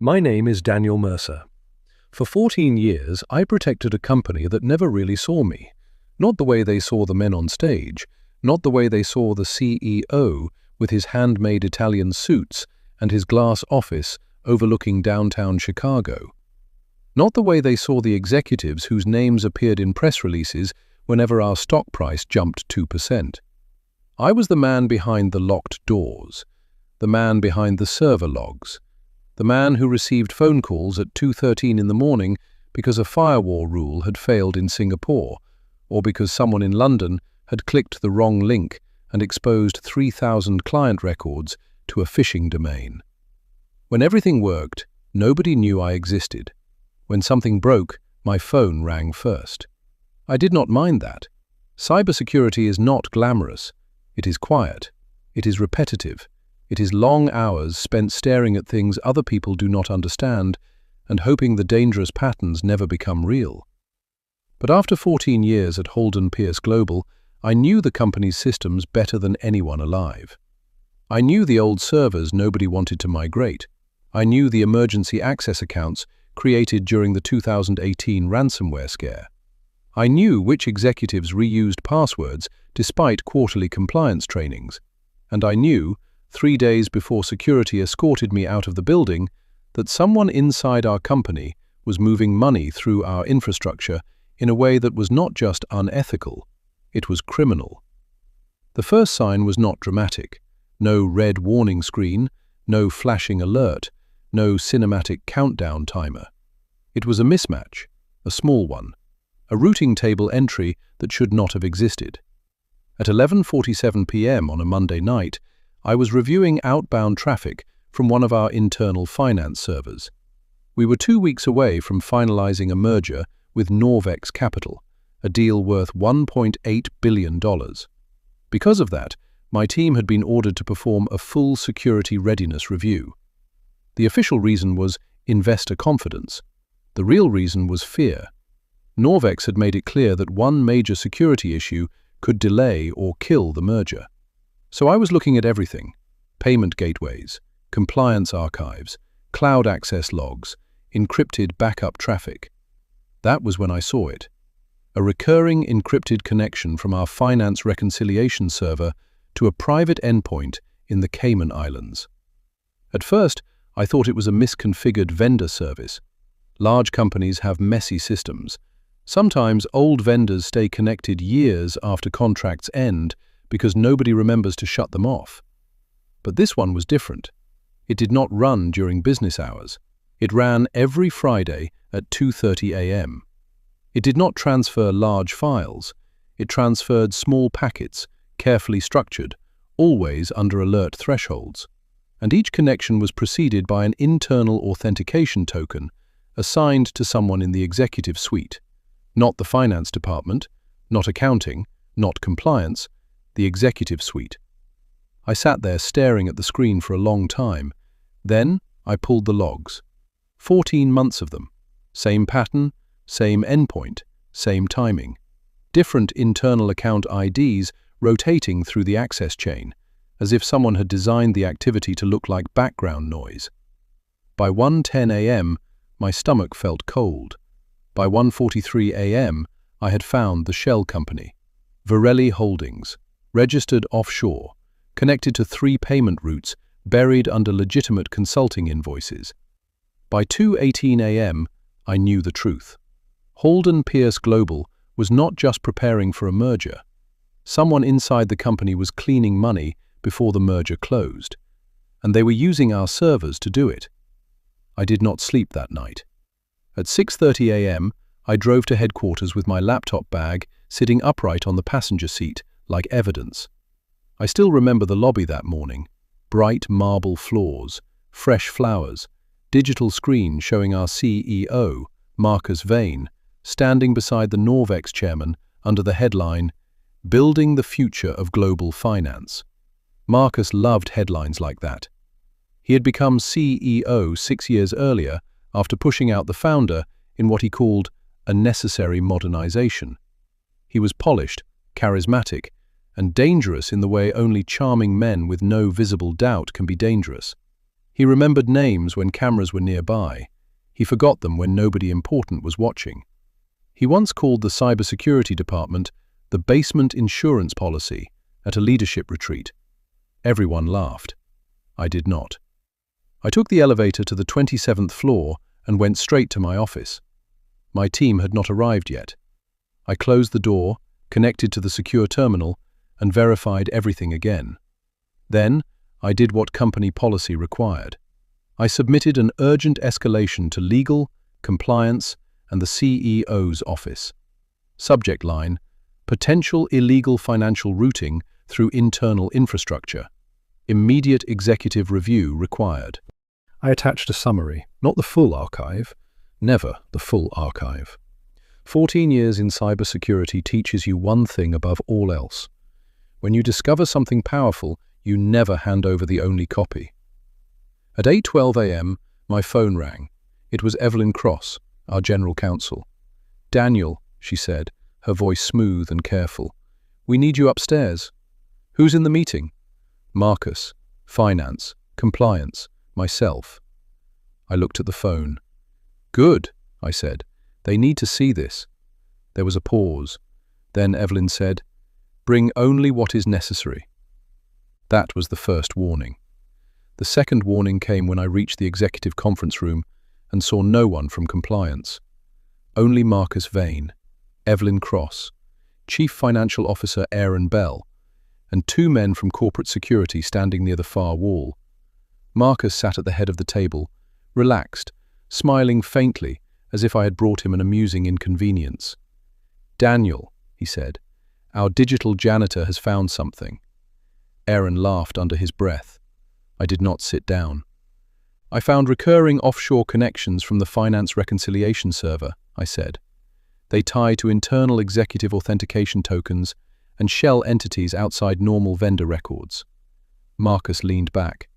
My name is Daniel Mercer. For 14 years, I protected a company that never really saw me. Not the way they saw the men on stage, not the way they saw the CEO with his handmade Italian suits and his glass office overlooking downtown Chicago. Not the way they saw the executives whose names appeared in press releases whenever our stock price jumped 2%. I was the man behind the locked doors, the man behind the server logs, the man who received phone calls at 2:13 in the morning because a firewall rule had failed in Singapore, or because someone in London had clicked the wrong link and exposed 3,000 client records to a phishing domain. When everything worked, nobody knew I existed. When something broke, my phone rang first. I did not mind that. Cybersecurity is not glamorous. It is quiet. It is repetitive. It is long hours spent staring at things other people do not understand and hoping the dangerous patterns never become real. But after 14 years at Holden Pierce Global, I knew the company's systems better than anyone alive. I knew the old servers nobody wanted to migrate. I knew the emergency access accounts created during the 2018 ransomware scare. I knew which executives reused passwords despite quarterly compliance trainings. And I knew, 3 days before security escorted me out of the building, that someone inside our company was moving money through our infrastructure in a way that was not just unethical, it was criminal. The first sign was not dramatic. No red warning screen, no flashing alert, no cinematic countdown timer. It was a mismatch, a small one, a routing table entry that should not have existed. At 11:47 p.m. on a Monday night, I was reviewing outbound traffic from one of our internal finance servers. We were 2 weeks away from finalizing a merger with Norvex Capital, a deal worth $1.8 billion. Because of that, my team had been ordered to perform a full security readiness review. The official reason was investor confidence. The real reason was fear. Norvex had made it clear that one major security issue could delay or kill the merger. So I was looking at everything: payment gateways, compliance archives, cloud access logs, encrypted backup traffic. That was when I saw it. A recurring encrypted connection from our finance reconciliation server to a private endpoint in the Cayman Islands. At first, I thought it was a misconfigured vendor service. Large companies have messy systems. Sometimes old vendors stay connected years after contracts end because nobody remembers to shut them off. But this one was different. It did not run during business hours. It ran every Friday at 2:30 a.m. It did not transfer large files. It transferred small packets, carefully structured, always under alert thresholds. And each connection was preceded by an internal authentication token assigned to someone in the executive suite. Not the finance department, not accounting, not compliance, the executive suite. I sat there staring at the screen for a long time. Then I pulled the logs. 14 months of them. Same pattern, same endpoint, same timing. Different internal account IDs rotating through the access chain, as if someone had designed the activity to look like background noise. By 1:10 a.m., my stomach felt cold. By 1:43 a.m., I had found the shell company, Varelli Holdings, registered offshore, connected to 3 payment routes buried under legitimate consulting invoices. By 2:18 a.m., I knew the truth. Holden Pierce Global was not just preparing for a merger. Someone inside the company was cleaning money before the merger closed, and they were using our servers to do it. I did not sleep that night. At 6:30 a.m., I drove to headquarters with my laptop bag sitting upright on the passenger seat, like evidence. I still remember the lobby that morning: bright marble floors, fresh flowers, digital screen showing our CEO, Marcus Vane, standing beside the Norvex chairman under the headline, "Building the Future of Global Finance." Marcus loved headlines like that. He had become CEO 6 years earlier after pushing out the founder in what he called a necessary modernization. He was polished, charismatic, and dangerous in the way only charming men with no visible doubt can be dangerous. He remembered names when cameras were nearby. He forgot them when nobody important was watching. He once called the Cybersecurity department the basement insurance policy at a leadership retreat. Everyone laughed. I did not. I took the elevator to the 27th floor and went straight to my office. My team had not arrived yet. I closed the door, connected to the secure terminal, and verified everything again. Then, I did what company policy required. I submitted an urgent escalation to legal, compliance, and the CEO's office. Subject line: potential illegal financial routing through internal infrastructure. Immediate executive review required. I attached a summary, not the full archive. Never the full archive. 14 years in cybersecurity teaches you one thing above all else. When you discover something powerful, you never hand over the only copy. At 8:12 a.m., my phone rang. It was Evelyn Cross, our general counsel. "Daniel," she said, her voice smooth and careful. "We need you upstairs." "Who's in the meeting?" "Marcus, finance, compliance, myself." I looked at the phone. "Good," I said. "They need to see this." There was a pause. Then Evelyn said, "Bring only what is necessary." That was the first warning. The second warning came when I reached the executive conference room and saw no one from compliance. Only Marcus Vane, Evelyn Cross, Chief Financial Officer Aaron Bell, and two men from corporate security standing near the far wall. Marcus sat at the head of the table, relaxed, smiling faintly as if I had brought him an amusing inconvenience. "Daniel," he said, "our digital janitor has found something." Aaron laughed under his breath. I did not sit down. "I found recurring offshore connections from the finance reconciliation server," I said. "They tie to internal executive authentication tokens and shell entities outside normal vendor records." Marcus leaned back.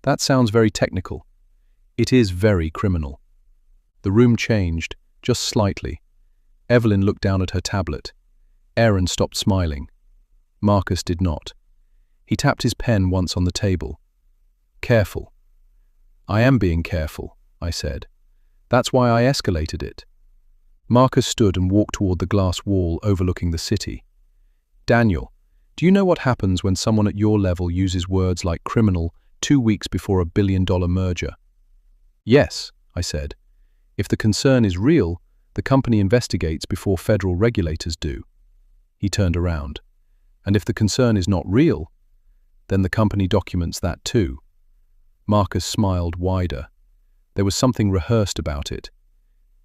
"That sounds very technical." "It is very criminal." The room changed, just slightly. Evelyn looked down at her tablet. Aaron stopped smiling. Marcus did not. He tapped his pen once on the table. "Careful." "I am being careful," I said. "That's why I escalated it." Marcus stood and walked toward the glass wall overlooking the city. "Daniel, do you know what happens when someone at your level uses words like criminal 2 weeks before a billion-dollar merger?" "Yes," I said. "If the concern is real, the company investigates before federal regulators do." He turned around. "And if the concern is not real, then the company documents that too." Marcus smiled wider. There was something rehearsed about it.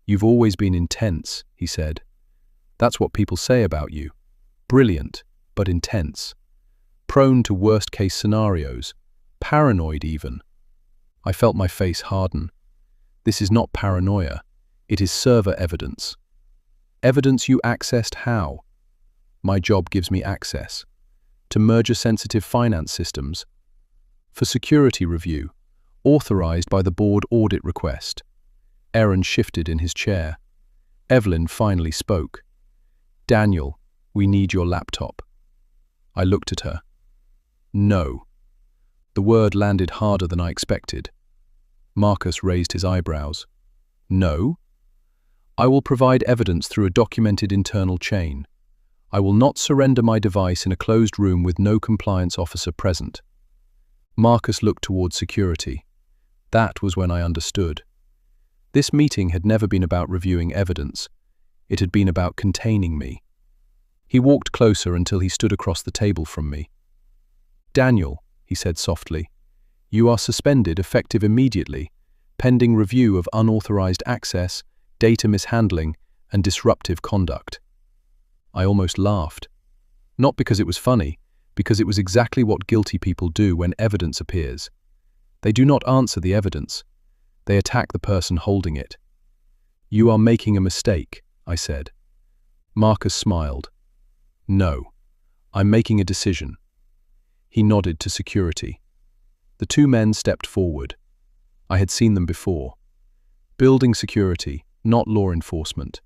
"You've always been intense," he said. "That's what people say about you. Brilliant, but intense. Prone to worst-case scenarios. Paranoid even." I felt my face harden. This is not paranoia. It is server evidence. Evidence you accessed how? My job gives me access. To merger-sensitive finance systems. For security review. Authorized by the board audit request. Aaron shifted in his chair. Evelyn finally spoke. "Daniel, we need your laptop." I looked at her. "No." The word landed harder than I expected. Marcus raised his eyebrows. "No? I will provide evidence through a documented internal chain. I will not surrender my device in a closed room with no compliance officer present." Marcus looked toward security. That was when I understood. This meeting had never been about reviewing evidence. It had been about containing me. He walked closer until he stood across the table from me. "Daniel," he said softly, "you are suspended effective immediately, pending review of unauthorized access, data mishandling, and disruptive conduct." I almost laughed. Not because it was funny, because it was exactly what guilty people do when evidence appears. They do not answer the evidence. They attack the person holding it. "You are making a mistake," I said. Marcus smiled. "No, I'm making a decision." He nodded to security. The two men stepped forward. I had seen them before. Building security, not law enforcement.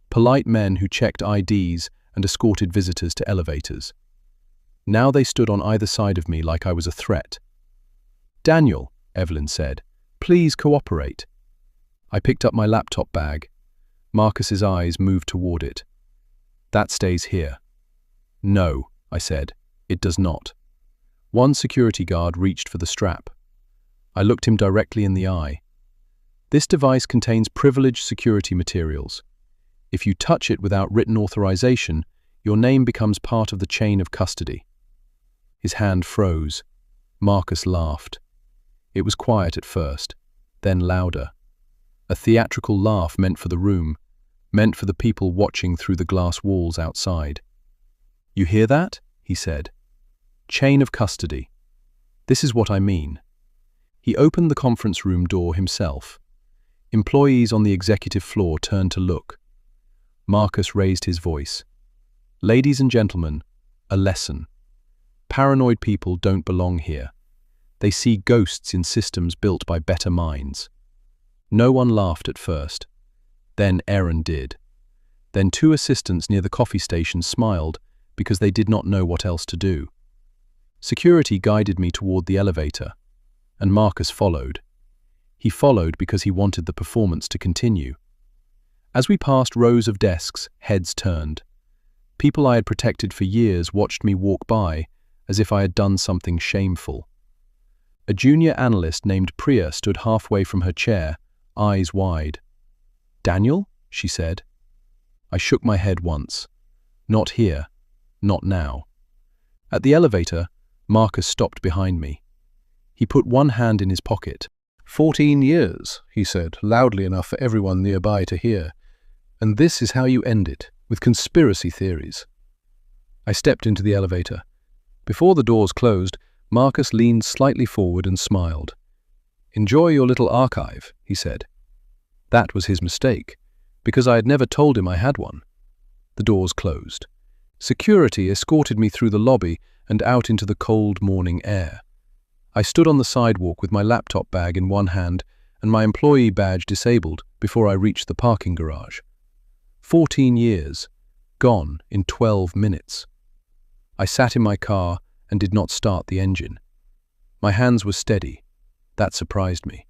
Polite men who checked IDs and escorted visitors to elevators. Now they stood on either side of me like I was a threat. "Daniel," Evelyn said. "Please cooperate." I picked up my laptop bag. Marcus's eyes moved toward it. "That stays here." "No," I said. "It does not." One security guard reached for the strap. I looked him directly in the eye. "This device contains privileged security materials. If you touch it without written authorization, your name becomes part of the chain of custody." His hand froze. Marcus laughed. It was quiet at first, then louder. A theatrical laugh meant for the room, meant for the people watching through the glass walls outside. "You hear that?" he said. "Chain of custody. This is what I mean." He opened the conference room door himself. Employees on the executive floor turned to look. Marcus raised his voice. "Ladies and gentlemen, a lesson. Paranoid people don't belong here. They see ghosts in systems built by better minds." No one laughed at first. Then Aaron did. Then two assistants near the coffee station smiled because they did not know what else to do. Security guided me toward the elevator, and Marcus followed. He followed because he wanted the performance to continue. As we passed rows of desks, heads turned. People I had protected for years watched me walk by as if I had done something shameful. A junior analyst named Priya stood halfway from her chair, eyes wide. "Daniel?" she said. I shook my head once. Not here. Not now. At the elevator, Marcus stopped behind me. He put one hand in his pocket. 14 years, he said, loudly enough for everyone nearby to hear. And this is how you end it, with conspiracy theories. I stepped into the elevator. Before the doors closed, Marcus leaned slightly forward and smiled. "Enjoy your little archive," he said. That was his mistake, because I had never told him I had one. The doors closed. Security escorted me through the lobby and out into the cold morning air. I stood on the sidewalk with my laptop bag in one hand and my employee badge disabled before I reached the parking garage. 14 years, gone in 12 minutes. I sat in my car and did not start the engine. My hands were steady. That surprised me.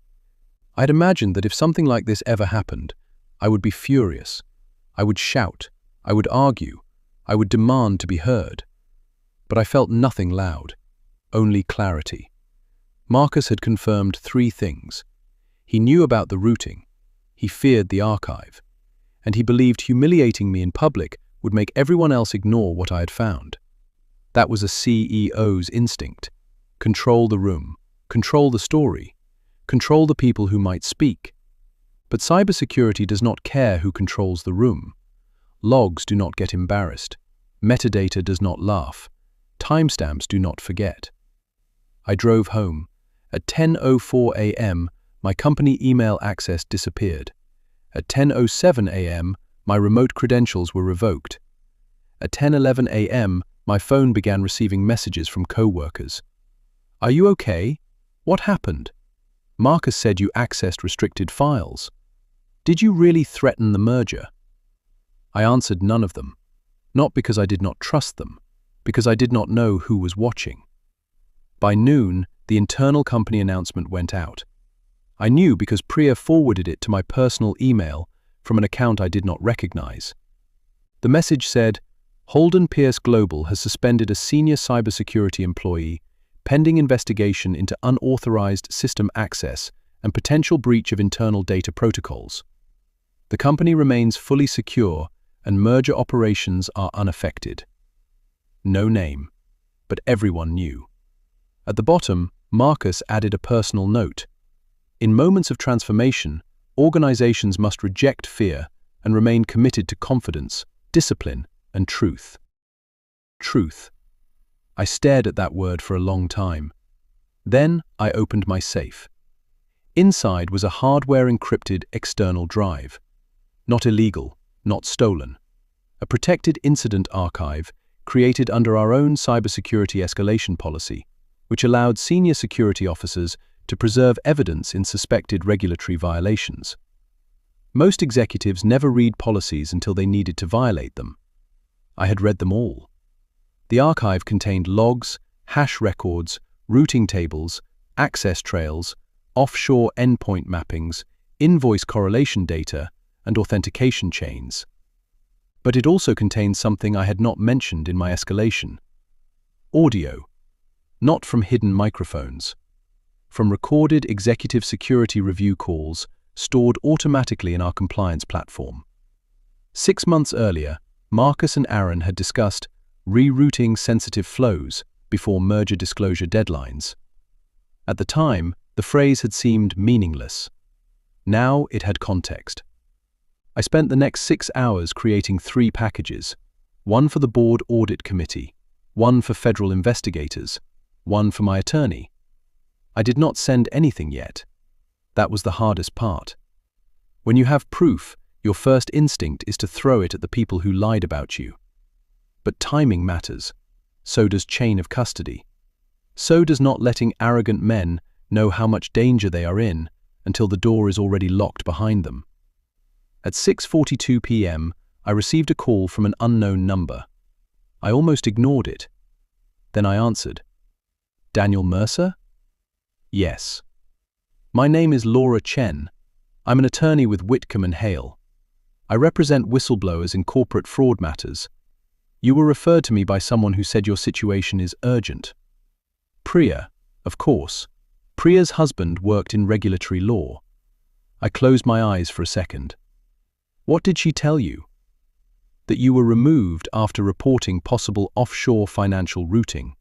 I had imagined that if something like this ever happened, I would be furious. I would shout. I would argue. I would demand to be heard. But I felt nothing loud, only clarity. Marcus had confirmed 3 things. He knew about the routing, he feared the archive, and he believed humiliating me in public would make everyone else ignore what I had found. That was a CEO's instinct. Control the room, control the story, control the people who might speak. But cybersecurity does not care who controls the room. Logs do not get embarrassed. Metadata does not laugh. Timestamps do not forget. I drove home. At 10:04 a.m., my company email access disappeared. At 10:07 a.m., my remote credentials were revoked. At 10:11 a.m., my phone began receiving messages from co-workers. "Are you okay? What happened? Marcus said you accessed restricted files. Did you really threaten the merger?" I answered none of them, not because I did not trust them, because I did not know who was watching. By noon, the internal company announcement went out. I knew because Priya forwarded it to my personal email from an account I did not recognize. The message said, "Holden Pierce Global has suspended a senior cybersecurity employee pending investigation into unauthorized system access and potential breach of internal data protocols. The company remains fully secure and merger operations are unaffected." No name, but everyone knew. At the bottom, Marcus added a personal note. In moments of transformation, organizations must reject fear and remain committed to confidence, discipline, and truth. Truth. I stared at that word for a long time. Then I opened my safe. Inside was a hardware-encrypted external drive. Not illegal, not stolen. A protected incident archive created under our own cybersecurity escalation policy, which allowed senior security officers to preserve evidence in suspected regulatory violations. Most executives never read policies until they needed to violate them. I had read them all. The archive contained logs, hash records, routing tables, access trails, offshore endpoint mappings, invoice correlation data, and authentication chains. But it also contained something I had not mentioned in my escalation. Audio, not from hidden microphones, from recorded executive security review calls stored automatically in our compliance platform. 6 months earlier, Marcus and Aaron had discussed rerouting sensitive flows before merger disclosure deadlines. At the time, the phrase had seemed meaningless. Now it had context. I spent the next 6 hours creating 3 packages, one for the board audit committee, one for federal investigators, one for my attorney. I did not send anything yet. That was the hardest part. When you have proof, your first instinct is to throw it at the people who lied about you. But timing matters. So does chain of custody. So does not letting arrogant men know how much danger they are in until the door is already locked behind them. At 6:42 p.m., I received a call from an unknown number. I almost ignored it. Then I answered. Daniel Mercer? Yes. My name is Laura Chen. I'm an attorney with Whitcomb and Hale. I represent whistleblowers in corporate fraud matters. You were referred to me by someone who said your situation is urgent. Priya, of course. Priya's husband worked in regulatory law. I closed my eyes for a second. What did she tell you? That you were removed after reporting possible offshore financial routing.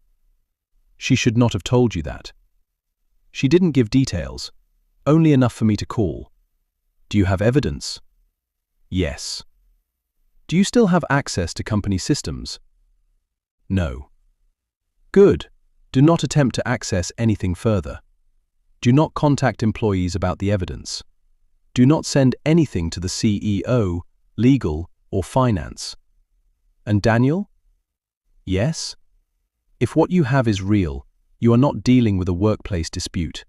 She should not have told you that. She didn't give details, only enough for me to call. Do you have evidence? Yes. Do you still have access to company systems? No. Good. Do not attempt to access anything further. Do not contact employees about the evidence. Do not send anything to the CEO, legal, or finance. And Daniel? Yes? If what you have is real, you are not dealing with a workplace dispute.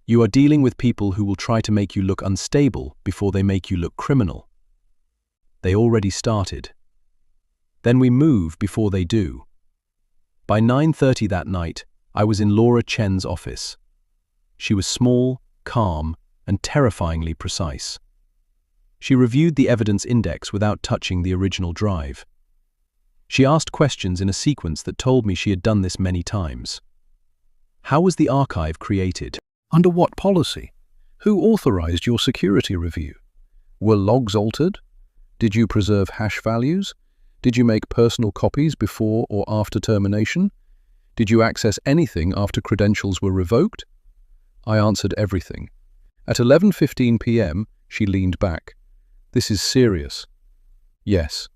You are dealing with people who will try to make you look unstable before they make you look criminal. They already started. Then we move before they do. By 9:30 that night, I was in Laura Chen's office. She was small, calm, and terrifyingly precise. She reviewed the evidence index without touching the original drive. She asked questions in a sequence that told me she had done this many times. How was the archive created? Under what policy? Who authorized your security review? Were logs altered? Did you preserve hash values? Did you make personal copies before or after termination? Did you access anything after credentials were revoked? I answered everything. At 11:15 p.m., she leaned back. This is serious. Yes.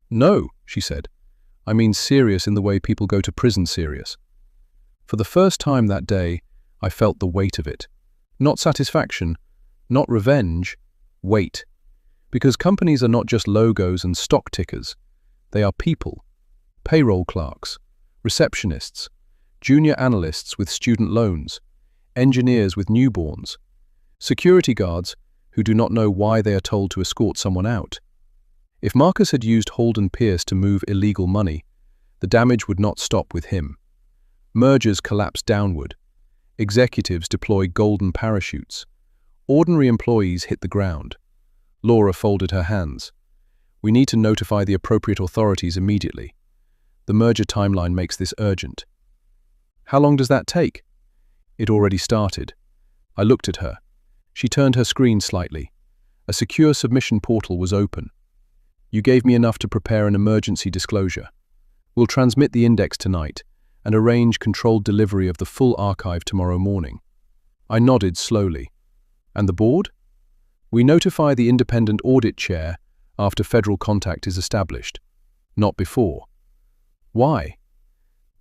No, she said. I mean serious in the way people go to prison serious. For the first time that day, I felt the weight of it. Not satisfaction, not revenge, weight. Because companies are not just logos and stock tickers. They are people, payroll clerks, receptionists, junior analysts with student loans, engineers with newborns, security guards who do not know why they are told to escort someone out. If Marcus had used Holden Pierce to move illegal money, the damage would not stop with him. Mergers collapse downward. Executives deploy golden parachutes. Ordinary employees hit the ground. Laura folded her hands. We need to notify the appropriate authorities immediately. The merger timeline makes this urgent. How long does that take? It already started. I looked at her. She turned her screen slightly. A secure submission portal was open. You gave me enough to prepare an emergency disclosure. We'll transmit the index tonight and arrange controlled delivery of the full archive tomorrow morning. I nodded slowly. And the board? We notify the independent audit chair after federal contact is established, not before. Why?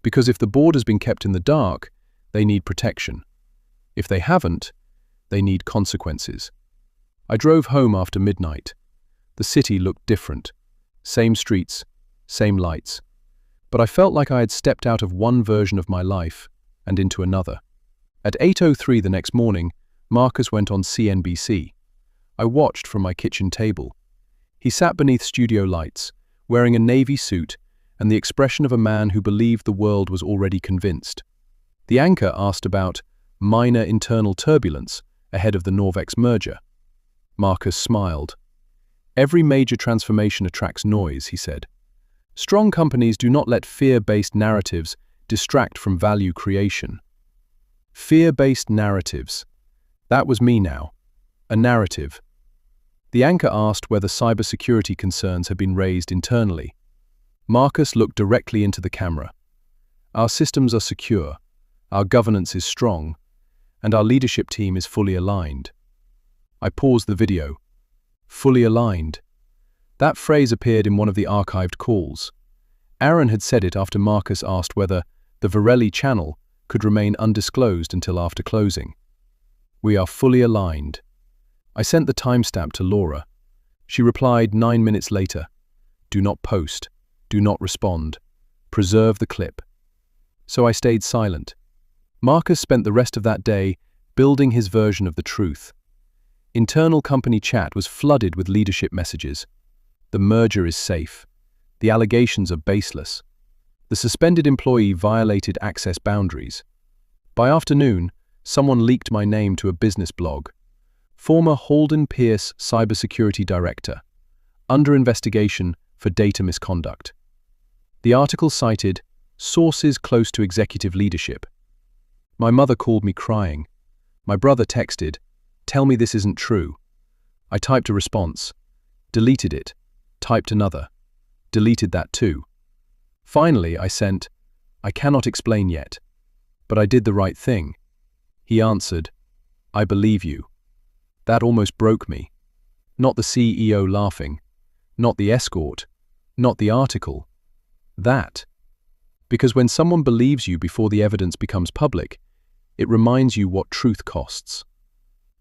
Because if the board has been kept in the dark, they need protection. If they haven't, they need consequences. I drove home after midnight. The city looked different. Same streets, same lights. But I felt like I had stepped out of one version of my life and into another. At 8:03 the next morning, Marcus went on CNBC. I watched from my kitchen table. He sat beneath studio lights, wearing a navy suit and the expression of a man who believed the world was already convinced. The anchor asked about Minor internal turbulence ahead of the Norvex merger. Marcus smiled. Every major transformation attracts noise, he said. Strong companies do not let fear-based narratives distract from value creation. Fear-based narratives. That was me now. A narrative. The anchor asked whether cybersecurity concerns had been raised internally. Marcus looked directly into the camera. Our systems are secure, our governance is strong, and our leadership team is fully aligned. I paused the video. Fully aligned. That phrase appeared in one of the archived calls. Aaron had said it after Marcus asked whether the Varelli channel could remain undisclosed until after closing. We are fully aligned. I sent the timestamp to Laura. She replied 9 minutes later. Do not post. Do not respond. Preserve the clip. So I stayed silent. Marcus spent the rest of that day building his version of the truth. Internal company chat was flooded with leadership messages. The merger is safe. The allegations are baseless. The suspended employee violated access boundaries. By afternoon, someone leaked my name to a business blog. Former Holden Pierce Cybersecurity Director. Under investigation for data misconduct. The article cited sources close to executive leadership. My mother called me crying. My brother texted, "Tell me this isn't true." I typed a response, deleted it, typed another, deleted that too. Finally, I sent, "I cannot explain yet, but I did the right thing." He answered, "I believe you." That almost broke me. Not the CEO laughing, not the escort, not the article. That. Because when someone believes you before the evidence becomes public, it reminds you what truth costs.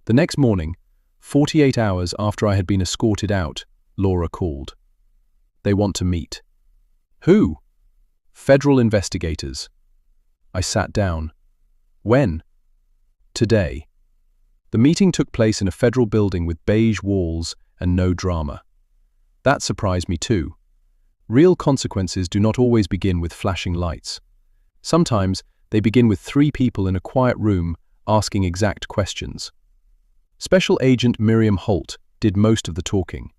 The next morning, 48 hours after I had been escorted out, Laura called. They want to meet. Who? Federal investigators. I sat down. When? Today. The meeting took place in a federal building with beige walls and no drama. That surprised me too. Real consequences do not always begin with flashing lights. Sometimes they begin with 3 people in a quiet room asking exact questions. Special Agent Miriam Holt did most of the talking.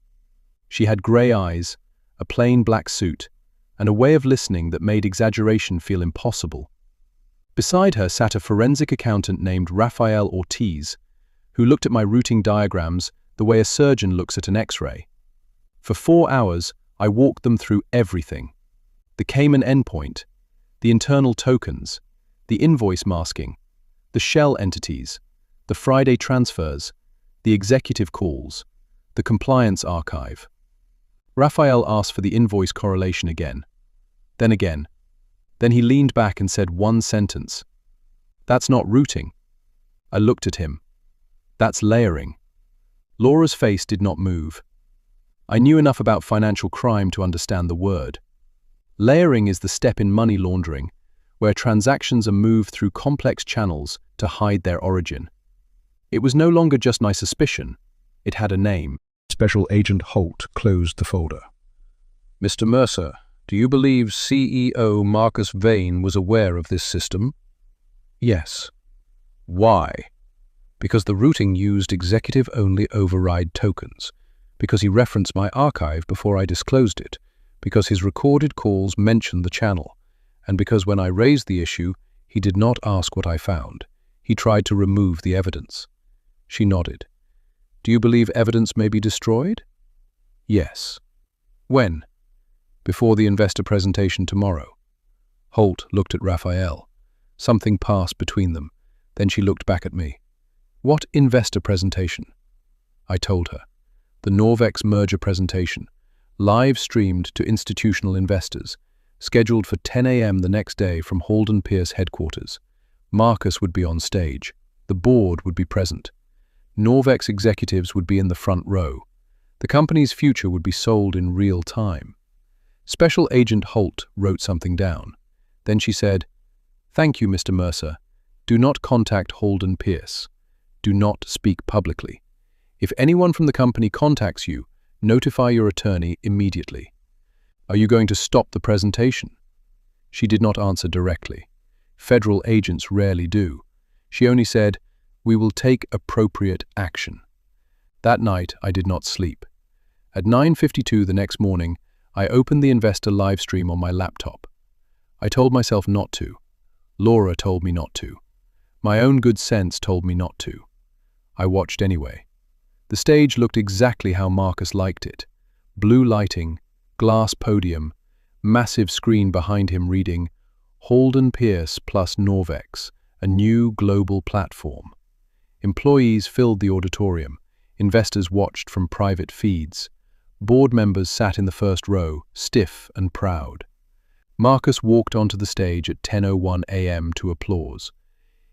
She had grey eyes, a plain black suit, and a way of listening that made exaggeration feel impossible. Beside her sat a forensic accountant named Rafael Ortiz, who looked at my routing diagrams the way a surgeon looks at an X-ray. For 4 hours, I walked them through everything. The Cayman endpoint, the internal tokens, the invoice masking, the shell entities, the Friday transfers, the executive calls, the compliance archive. Rafael asked for the invoice correlation again. Then again. Then he leaned back and said one sentence. That's not routing. I looked at him. That's layering. Laura's face did not move. I knew enough about financial crime to understand the word. Layering is the step in money laundering, where transactions are moved through complex channels to hide their origin. It was no longer just my suspicion. It had a name. Special Agent Holt closed the folder. Mr. Mercer, do you believe CEO Marcus Vane was aware of this system? Yes. Why? Because the routing used executive-only override tokens, because he referenced my archive before I disclosed it, because his recorded calls mentioned the channel, and because when I raised the issue, he did not ask what I found. He tried to remove the evidence. She nodded. Do you believe evidence may be destroyed? Yes. When? Before the investor presentation tomorrow. Holt looked at Raphael. Something passed between them. Then she looked back at me. What investor presentation? I told her. The Norvex merger presentation, live streamed to institutional investors, scheduled for 10 a.m. the next day from Holden Pierce headquarters. Marcus would be on stage. The board would be present. Norvex executives would be in the front row. The company's future would be sold in real time. Special Agent Holt wrote something down. Then she said, "Thank you, Mr. Mercer. Do not contact Holden Pierce. Do not speak publicly. If anyone from the company contacts you, notify your attorney immediately." Are you going to stop the presentation? She did not answer directly. Federal agents rarely do. She only said, "We will take appropriate action." That night, I did not sleep. At 9:52 the next morning, I opened the investor live stream on my laptop. I told myself not to. Laura told me not to. My own good sense told me not to. I watched anyway. The stage looked exactly how Marcus liked it. Blue lighting, glass podium, massive screen behind him reading, Holden Pierce plus Norvex, a new global platform. Employees filled the auditorium. Investors watched from private feeds. Board members sat in the first row, stiff and proud. Marcus walked onto the stage at 10:01 a.m. to applause.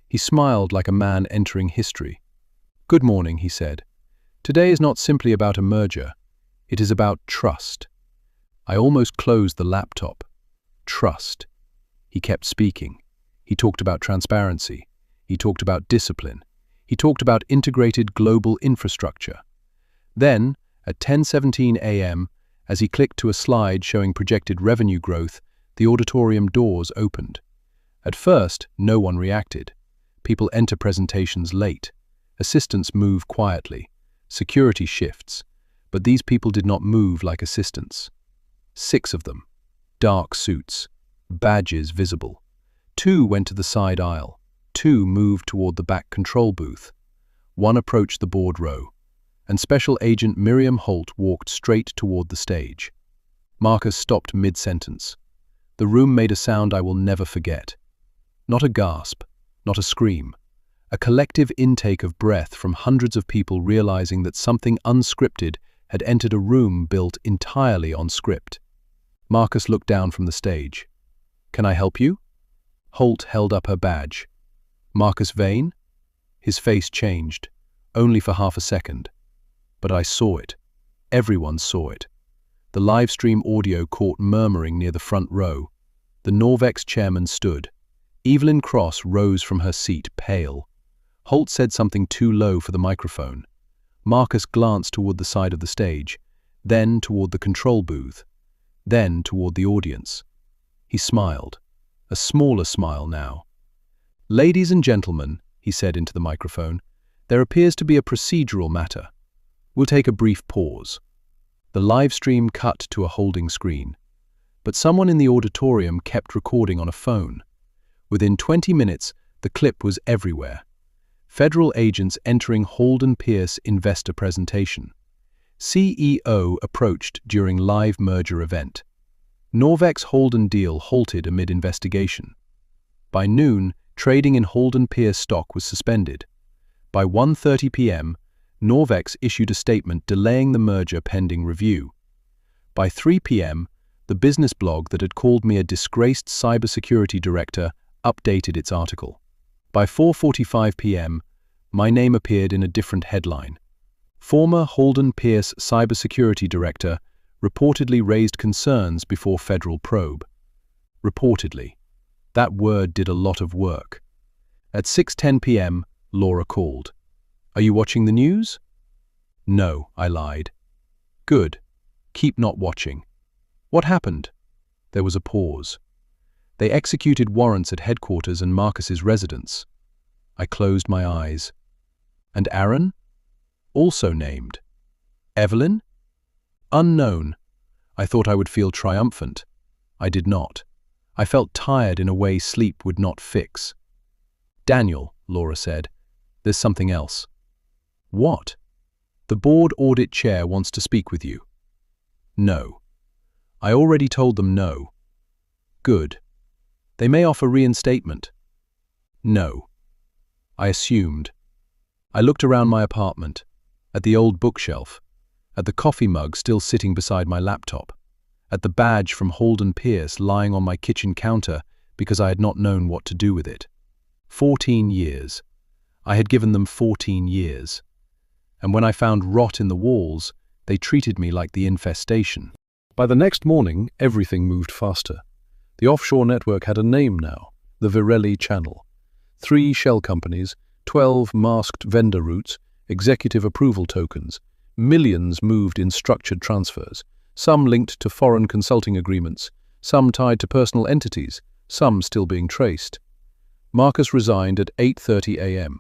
He smiled like a man entering history. "Good morning," he said. "Today is not simply about a merger. It is about trust." I almost closed the laptop. Trust. He kept speaking. He talked about transparency. He talked about discipline. He talked about integrated global infrastructure. Then, at 10:17 a.m., as he clicked to a slide showing projected revenue growth, the auditorium doors opened. At first, no one reacted. People enter presentations late. Assistants move quietly. Security shifts. But these people did not move like assistants. 6 of them. Dark suits. Badges visible. 2 went to the side aisle. 2 moved toward the back control booth. 1 approached the board row. And Special Agent Miriam Holt walked straight toward the stage. Marcus stopped mid-sentence. The room made a sound I will never forget. Not a gasp, not a scream. A collective intake of breath from hundreds of people realizing that something unscripted had entered a room built entirely on script. Marcus looked down from the stage. "Can I help you?" Holt held up her badge. "Marcus Vane?" His face changed, only for half a second. But I saw it. Everyone saw it. The live stream audio caught murmuring near the front row. The Norvex chairman stood. Evelyn Cross rose from her seat, pale. Holt said something too low for the microphone. Marcus glanced toward the side of the stage, then toward the control booth, then toward the audience. He smiled, a smaller smile now. "Ladies and gentlemen," he said into the microphone, "there appears to be a procedural matter. We'll take a brief pause." The live stream cut to a holding screen, but someone in the auditorium kept recording on a phone. Within 20 minutes, the clip was everywhere. Federal agents entering Holden Pierce investor presentation. CEO approached during live merger event. Norvex Holden deal halted amid investigation. By noon, trading in Holden Pierce stock was suspended. By 1:30 p.m., Norvex issued a statement delaying the merger pending review. By 3 p.m., the business blog that had called me a disgraced cybersecurity director updated its article. By 4:45 p.m., my name appeared in a different headline. Former Holden Pierce cybersecurity director reportedly raised concerns before federal probe. Reportedly. That word did a lot of work. At 6:10 p.m., Laura called. "Are you watching the news?" "No," I lied. "Good. Keep not watching." "What happened?" There was a pause. "They executed warrants at headquarters and Marcus's residence." I closed my eyes. "And Aaron?" "Also named." "Evelyn?" "Unknown." I thought I would feel triumphant. I did not. I felt tired in a way sleep would not fix. "Daniel," Laura said, "there's something else." "What?" "The board audit chair wants to speak with you." "No." I already told them no. "Good. They may offer reinstatement." "No." I assumed. I looked around my apartment, at the old bookshelf, at the coffee mug still sitting beside my laptop, at the badge from Holden Pierce lying on my kitchen counter because I had not known what to do with it. 14 years. I had given them 14 years. And when I found rot in the walls, they treated me like the infestation. By the next morning, everything moved faster. The offshore network had a name now, the Virelli Channel. 3 shell companies, 12 masked vendor routes, executive approval tokens, millions moved in structured transfers, some linked to foreign consulting agreements, some tied to personal entities, some still being traced. Marcus resigned at 8:30 a.m.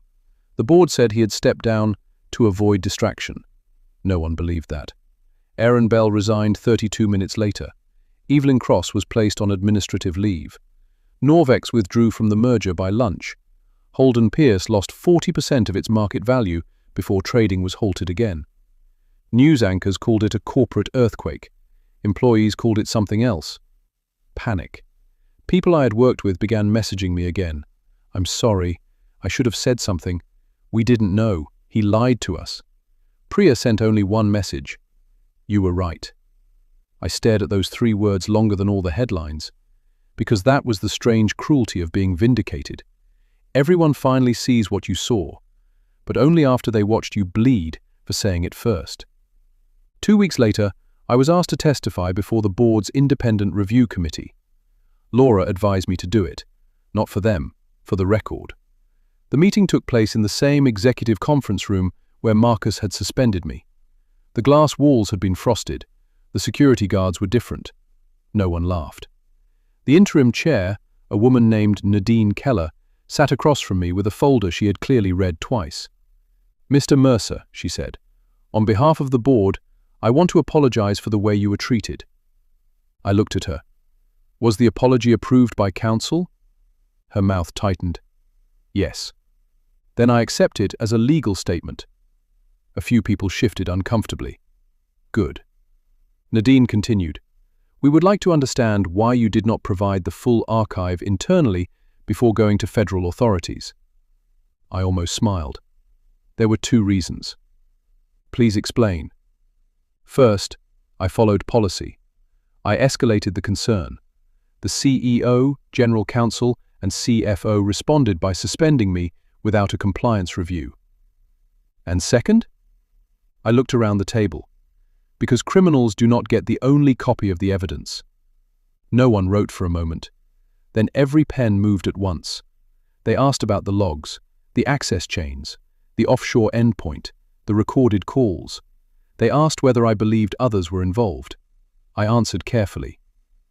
The board said he had stepped down to avoid distraction. No one believed that. Aaron Bell resigned 32 minutes later. Evelyn Cross was placed on administrative leave. Norvex withdrew from the merger by lunch. Holden Pierce lost 40% of its market value before trading was halted again. News anchors called it a corporate earthquake. Employees called it something else. Panic. People I had worked with began messaging me again. "I'm sorry. I should have said something. We didn't know. He lied to us." Priya sent only one message. "You were right." I stared at those 3 words longer than all the headlines, because that was the strange cruelty of being vindicated. Everyone finally sees what you saw, but only after they watched you bleed for saying it first. 2 weeks later, I was asked to testify before the board's independent review committee. Laura advised me to do it, not for them, for the record. The meeting took place in the same executive conference room where Marcus had suspended me. The glass walls had been frosted. The security guards were different. No one laughed. The interim chair, a woman named Nadine Keller, sat across from me with a folder she had clearly read twice. "Mr. Mercer," she said, "on behalf of the board, I want to apologize for the way you were treated." I looked at her. Was the apology approved by counsel? Her mouth tightened. Yes. Then I accept it as a legal statement. A few people shifted uncomfortably. Good. Nadine continued. "We would like to understand why you did not provide the full archive internally before going to federal authorities." I almost smiled. There were 2 reasons. "Please explain." First, I followed policy. I escalated the concern. The CEO, General Counsel, and CFO responded by suspending me without a compliance review. And second, I looked around the table. Because criminals do not get the only copy of the evidence. No one wrote for a moment. Then every pen moved at once. They asked about the logs, the access chains, the offshore endpoint, the recorded calls. They asked whether I believed others were involved. I answered carefully.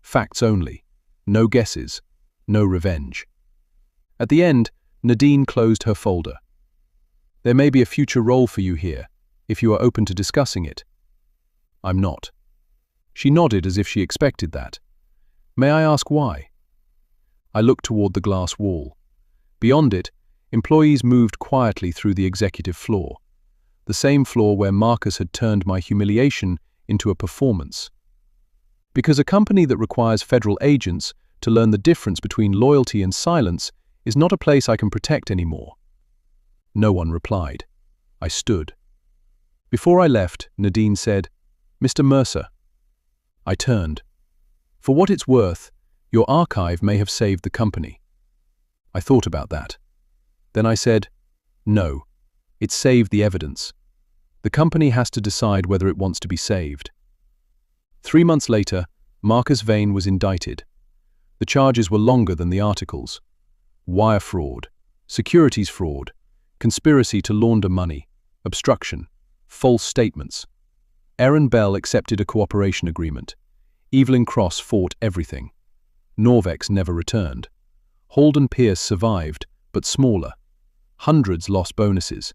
Facts only. No guesses. No revenge. At the end, Nadine closed her folder. "There may be a future role for you here, if you are open to discussing it." "I'm not." She nodded as if she expected that. "May I ask why?" I looked toward the glass wall. Beyond it, employees moved quietly through the executive floor, the same floor where Marcus had turned my humiliation into a performance. Because a company that requires federal agents to learn the difference between loyalty and silence is not a place I can protect anymore. No one replied. I stood. Before I left, Nadine said, "Mr. Mercer." I turned. "For what it's worth, your archive may have saved the company." I thought about that. Then I said, "No, it saved the evidence. The company has to decide whether it wants to be saved." 3 months later, Marcus Vane was indicted. The charges were longer than the articles. Wire fraud, securities fraud, conspiracy to launder money, obstruction, false statements. Aaron Bell accepted a cooperation agreement. Evelyn Cross fought everything. Norvex never returned. Holden Pierce survived, but smaller. Hundreds lost bonuses.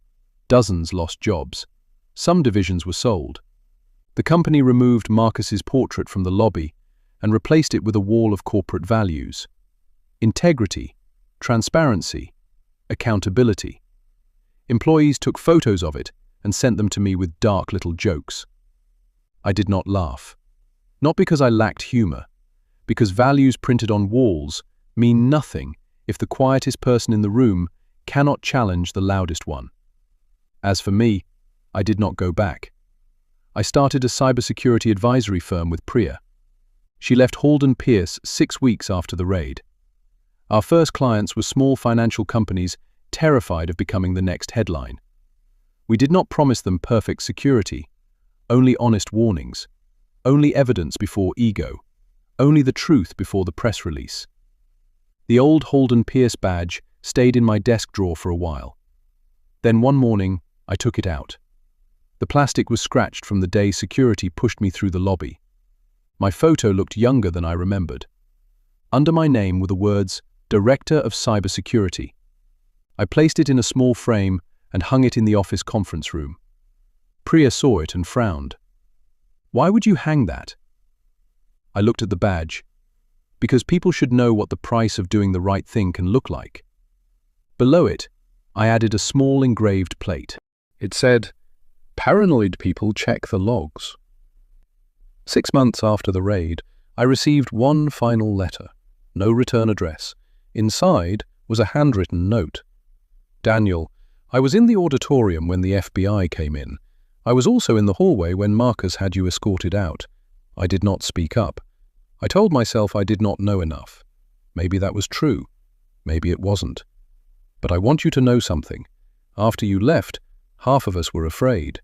Dozens lost jobs. Some divisions were sold. The company removed Marcus's portrait from the lobby and replaced it with a wall of corporate values. Integrity, transparency, accountability. Employees took photos of it and sent them to me with dark little jokes. I did not laugh. Not because I lacked humor, because values printed on walls mean nothing if the quietest person in the room cannot challenge the loudest one. As for me, I did not go back. I started a cybersecurity advisory firm with Priya. She left Holden Pierce 6 weeks after the raid. Our first clients were small financial companies terrified of becoming the next headline. We did not promise them perfect security, only honest warnings, only evidence before ego, only the truth before the press release. The old Holden Pierce badge stayed in my desk drawer for a while. Then one morning, I took it out. The plastic was scratched from the day security pushed me through the lobby. My photo looked younger than I remembered. Under my name were the words, Director of Cybersecurity. I placed it in a small frame and hung it in the office conference room. Priya saw it and frowned. "Why would you hang that?" I looked at the badge. Because people should know what the price of doing the right thing can look like. Below it, I added a small engraved plate. It said, "Paranoid people check the logs." 6 months after the raid, I received one final letter. No return address. Inside was a handwritten note. "Daniel, I was in the auditorium when the FBI came in. I was also in the hallway when Marcus had you escorted out. I did not speak up. I told myself I did not know enough. Maybe that was true. Maybe it wasn't. But I want you to know something. After you left, half of us were afraid.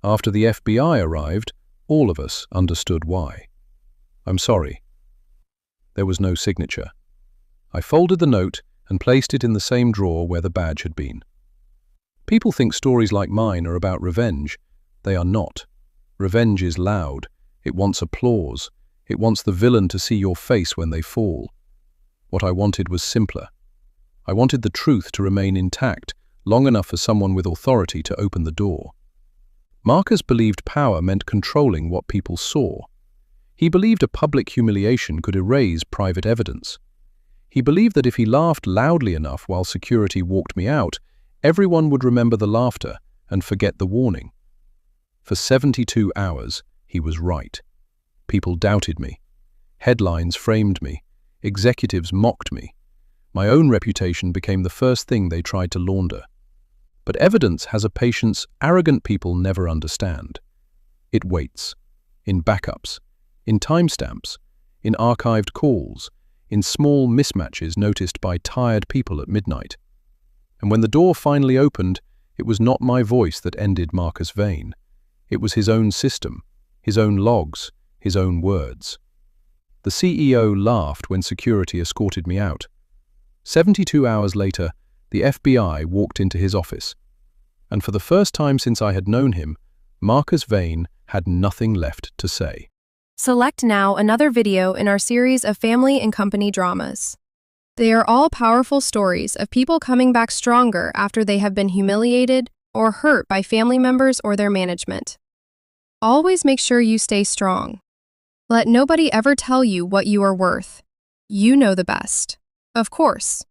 After the FBI arrived, all of us understood why. I'm sorry." There was no signature. I folded the note and placed it in the same drawer where the badge had been. People think stories like mine are about revenge. They are not. Revenge is loud. It wants applause. It wants the villain to see your face when they fall. What I wanted was simpler. I wanted the truth to remain intact long enough for someone with authority to open the door. Marcus believed power meant controlling what people saw. He believed a public humiliation could erase private evidence. He believed that if he laughed loudly enough while security walked me out, everyone would remember the laughter and forget the warning. For 72 hours, he was right. People doubted me. Headlines framed me. Executives mocked me. My own reputation became the first thing they tried to launder. But evidence has a patience arrogant people never understand. It waits. In backups, in timestamps, in archived calls, in small mismatches noticed by tired people at midnight. And when the door finally opened, it was not my voice that ended Marcus Vane. It was his own system, his own logs, his own words. The CEO laughed when security escorted me out. 72 hours later, the FBI walked into his office. And for the first time since I had known him, Marcus Vane had nothing left to say. Select now another video in our series of family and company dramas. They are all powerful stories of people coming back stronger after they have been humiliated or hurt by family members or their management. Always make sure you stay strong. Let nobody ever tell you what you are worth. You know the best. Of course.